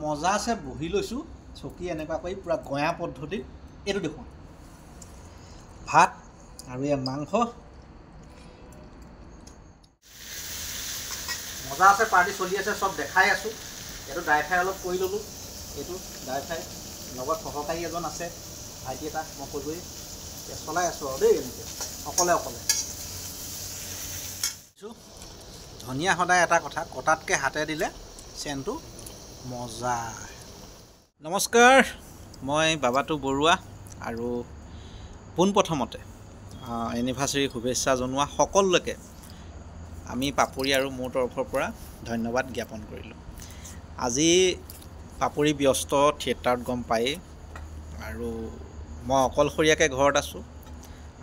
মজা আছে বহি লৈছোঁ চকী এনেকুৱা কৰি পূৰা গঞা পদ্ধতিত এইটো দেখোন ভাত আৰু এই মাংস মজা আছে পাৰ্টি চলি আছে চব দেখাই আছোঁ এইটো ড্ৰাই ফ্ৰাই অলপ কৰি ল'লোঁ এইটো ড্ৰাই ফ্ৰাই লগত সহকাৰী এজন আছে ভাইটি এটা মই কৈছোঁৱেই চলাই আছোঁ আৰু দেই এনেকৈ অকলে ধনিয়া সদায় এটা কথা কটাতকৈ হাতে দিলে চেনটো মজা নমস্কাৰ মই বাবাটো বৰুৱা আৰু পোনপ্ৰথমতে এনিভাৰ্চাৰী শুভেচ্ছা জনোৱা সকলোকে আমি পাপৰি আৰু মোৰ তৰফৰ পৰা ধন্যবাদ জ্ঞাপন কৰিলোঁ আজি পাপৰি ব্যস্ত থিয়েটাৰত গম পায়েই আৰু মই অকলশৰীয়াকৈ ঘৰত আছোঁ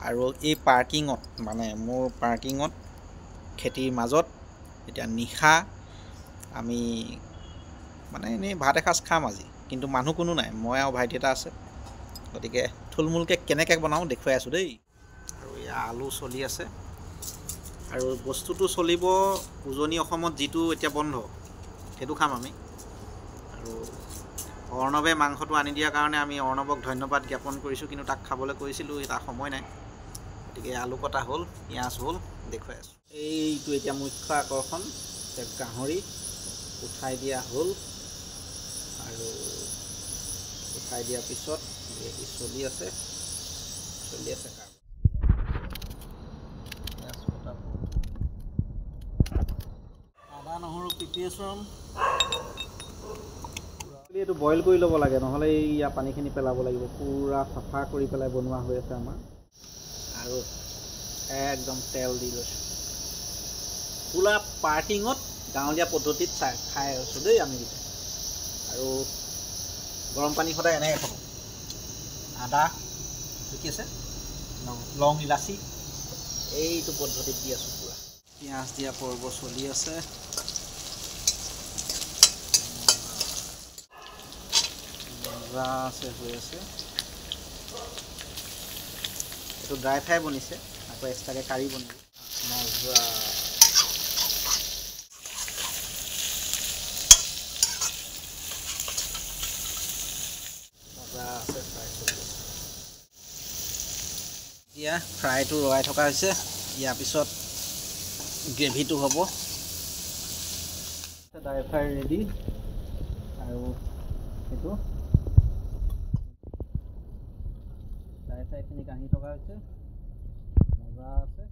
আৰু এই পাৰ্কিঙত মানে মোৰ পাৰ্কিঙত খেতিৰ মাজত এতিয়া নিশা আমি মানে এনেই ভাত এসাঁজ খাম আজি কিন্তু মানুহ কোনো নাই মই আৰু ভাইটি এটা আছে গতিকে থুলমূলকৈ কেনেকৈ বনাওঁ দেখুৱাই আছোঁ দেই আৰু এয়া আলু চলি আছে আৰু বস্তুটো চলিব উজনি অসমত যিটো এতিয়া বন্ধ সেইটো খাম আমি আৰু অৰ্ণৱে মাংসটো আনি দিয়াৰ কাৰণে আমি অৰ্ণৱক ধন্যবাদ জ্ঞাপন কৰিছোঁ কিন্তু তাক খাবলৈ কৈছিলোঁ তাৰ সময় নাই গতিকে আলু কটা হ'ল পিঁয়াজ হ'ল দেখুৱাই আছোঁ এইটো এতিয়া মুখ্য আকৰ্ষণ গাহৰি উঠাই দিয়া হ'ল আৰু উঠাই দিয়াৰ পিছত গ্ৰেভি চলি আছে কাম আদা নহৰু প্ৰিপেৰেশ্যন এইটো বইল কৰি ল'ব লাগে নহ'লে ইয়াৰ পানীখিনি পেলাব লাগিব পূৰা চাফা কৰি পেলাই বনোৱা হৈ আছে আমাৰ আৰু একদম তেল দি লৈছোঁ পূৰা পাৰ্কিঙত গাঁৱলীয়া পদ্ধতিত খাই আছোঁ দেই আমি আৰু গৰম পানী সদায় এনেকৈ খাব আদা কি আছে লং ইলাচি এইটো পদ্ধতিত দি আছোঁ পূৰা পিঁয়াজ দিয়া পৰ্ব চলি আছে মজা আছে হৈ আছে এইটো ড্ৰাই ফ্ৰাই বনিছে আকৌ এক্সট্ৰাকৈ কাৰি বনিব মজা আছে ফ্ৰাই চলি আছে এতিয়া ফ্ৰাইটো ৰৱাই থকা হৈছে ইয়াৰ পিছত গ্ৰেভিটো হ'ব ড্ৰাই ফ্ৰাই ৰেডি আৰু সেইটো ড্ৰাই ফ্ৰাইখিনি কাঢ়ি থকা হৈছে মজা আছে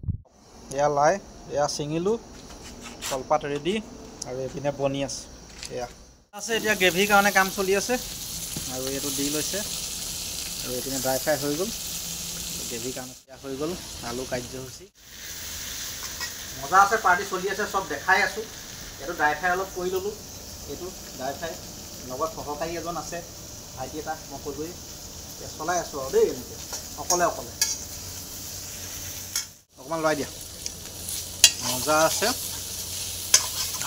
এয়া লাই এয়া ছিঙিলোঁ কলপাত ৰেডি আৰু এইপিনে বনি আছে এয়া আছে এতিয়া গ্ৰেভিৰ কাৰণে কাম চলি আছে আৰু এইটো দি লৈছে আৰু এইপিনে ড্ৰাই ফ্ৰাই হৈ গ'ল গ্ৰেভিৰ কাৰণে হৈ গ'ল আলু কাৰ্যসূচী মজা আছে পাৰ্টি চলি আছে চব দেখাই আছোঁ এইটো ড্ৰাই ফ্ৰাই অলপ কৰি ল'লোঁ এইটো ড্ৰাই ফ্ৰাই লগত সহকাৰী এজন আছে ভাইটি এটা মই কৈছোঁৱেই চলাই আছোঁ আৰু দেই এনেকৈ অকলে অকণমান লৰাই দিয়া মজা আছে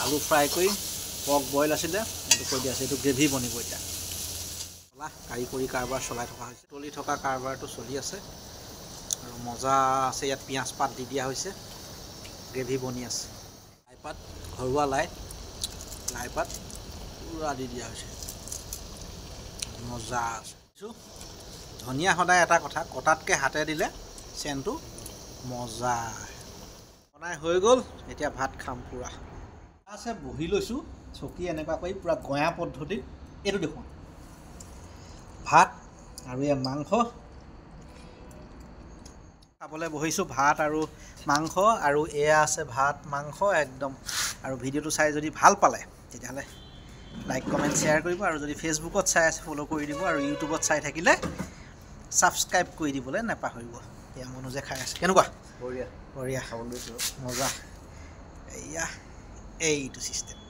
আলু ফ্ৰাই কৰি পৰ্ক বইল আছিলে এইটো কৈ দিয়া আছে এইটো গ্ৰেভি বনিব এতিয়া কাৰিকৰী কাৰবাৰ চলাই থকা হৈছে চলি থকা কাৰবাৰটো চলি আছে আৰু মজা আছে ইয়াত পিঁয়াজ পাত দি দিয়া হৈছে গ্ৰেভি বনি আছে লাই পাত ঘৰুৱা লাই পাত পূৰা দি দিয়া হৈছে মজা আছে ধনিয়া সদায় এটা কথা কটাতকৈ হাতে দিলে চেনটো মজা বনাই হৈ গ'ল এতিয়া ভাত খাম পূৰা আছে বহি লৈছোঁ চকী এনেকুৱা কৰি পূৰা গঞা পদ্ধতিত এইটো দেখোন ভাত আৰু এই মাংস খাবলৈ বহিছোঁ ভাত আৰু মাংস আৰু এয়া আছে ভাত মাংস একদম আৰু ভিডিঅ'টো চাই যদি ভাল পালে তেতিয়াহ'লে লাইক কমেণ্ট শ্বেয়াৰ কৰিব আৰু যদি ফেচবুকত চাই আছে ফ'ল' কৰি দিব আৰু ইউটিউবত চাই থাকিলে ছাবস্ক্ৰাইব কৰি দিবলৈ নাপাহৰিব এয়া মনোজে খাই আছে কেনেকুৱা বঢ়িয়া মজা এয়া এইটো ছিষ্টেম